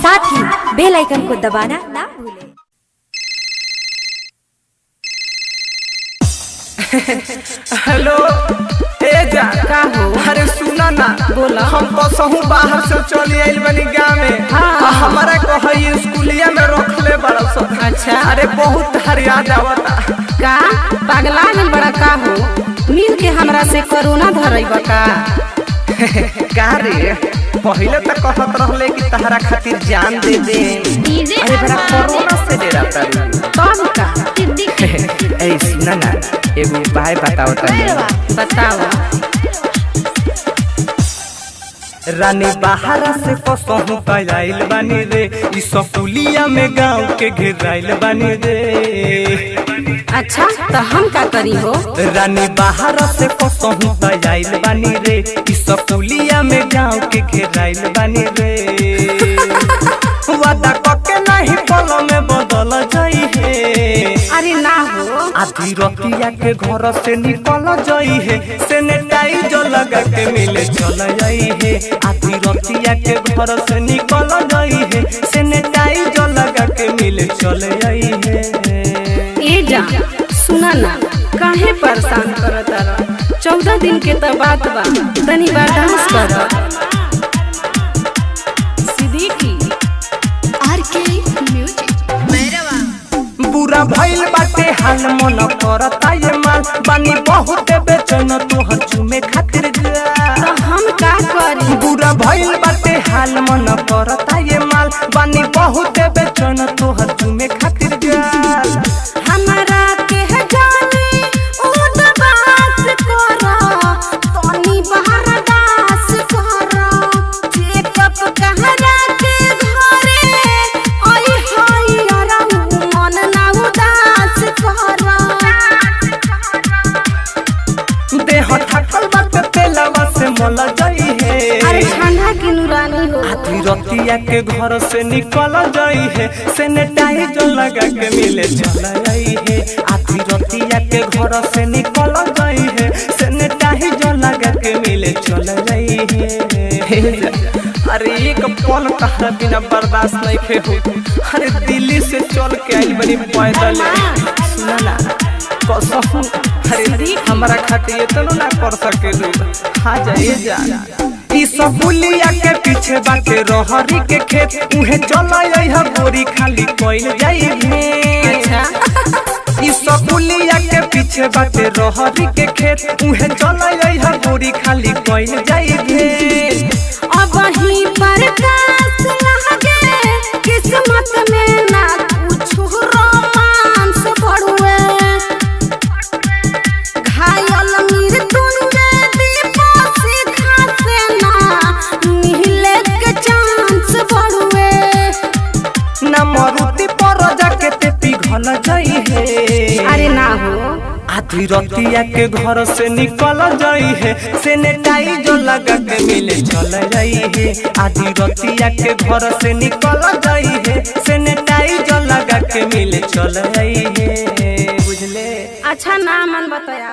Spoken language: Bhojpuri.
साथ ही बेल आइकन को दबाना ना भूलें। हेलो जा का हो? अरे सुना ना, बोला हम कसहू बाहर से चली आइल बनी गाँव में। हाँ। हमारा कहीं स्कूलिया में रखले बड़ा सब। अच्छा। अरे बहुत हरियाद आवता का पगला में बड़ा का हो? मिल के हमरा से कोरोना धरइबा का? का रे पहले तो कहत रहले कि तहरा खातिर जान दे दे। अरे बड़ा कोरोना से डरा तारू तब का? ए सुना ना, एगो उपाय बताओ तनी। बताओ। रानी बाहर से कसहू आइल बानी रे, ई स्कूलिया में गाँव के घेराइल बानी रे। अच्छा तो हम का करी हो? रानी बाहर से कसहू आइल बानी रे, ई स्कूलिया में गाँव के घेराइल बानी रे। वादा कके नहीं पल में बदल जाई है। अरे ना हो, आधी रतिया के घर से निकल जाई है, सैनिटाइजर लगा के मिले चल जाई है। आधी रतिया के घर से निकल जाई है, सैनिटाइजर लगा के मिले चल जाई है। ए जा सुना ना, काहे परेशान करत रहा? 14 दिन के तो बात बा, तनी बर्दाश्त कर। बुरा भइल बाटे हाल मन करता ये माल, बानी बहुत बेचैन तोहर चुमे खातिर जा। तो हम का करी? बुरा भइल बाटे हाल मन करता ये माल, बानी बहुत बेचैन तोहर चुमे खातिर जा। हमरा के जानी उदास करा, तनी बर्दाश्त करा। चेकअप कहरा के घरे आई हाय यारा, मन ना उदास करा। देह थकल बाटे तेलवा से मल जाई है। अरे ठंडा की नुरानी हो। आधी रतिया के घर से निकल जाई है, सैनिटाइजर लगा के मिले चल जाई है। आधी रतिया के घर से निकल जाई है, सैनिटाइजर लगा के मिले चल जाई है। अरे एक पल कहरा बिना बर्दाश्त नहीं खे हो। अरे दिल्ली से चल के आइल बनी पैदल। सुना ना कसहू, अरे हमारा खातिर तो ना कर सके। हाँ जाइए जा, ई स्कूलिया के पीछे बाटे रहरी के खेत, उहे चल है गोरी खाली कोइल जाई है। अच्छा ई स्कूलिया के पीछे बाटे रहरी के खेत, उहे चल है गोरी खाली कोइल जाई है। अब ही प्रकाश लगे, किस्मत में ना कुछ रोमांस बढ़ुए। घायल मृत्युंजय दीपा से खासे ना मिले के चांस बढ़ुए। ना मरुति पर जाके ते पिघल जाई है। अरे ना हो, आधी रतिया के घर से निकल जाई है, सैनिटाइजर लगा के मिले चल जाई है। आधी रतिया के घर से निकल जाई है, सैनिटाइजर लगा के मिले चल जाई है। बुझले? अच्छा ना मन बताया।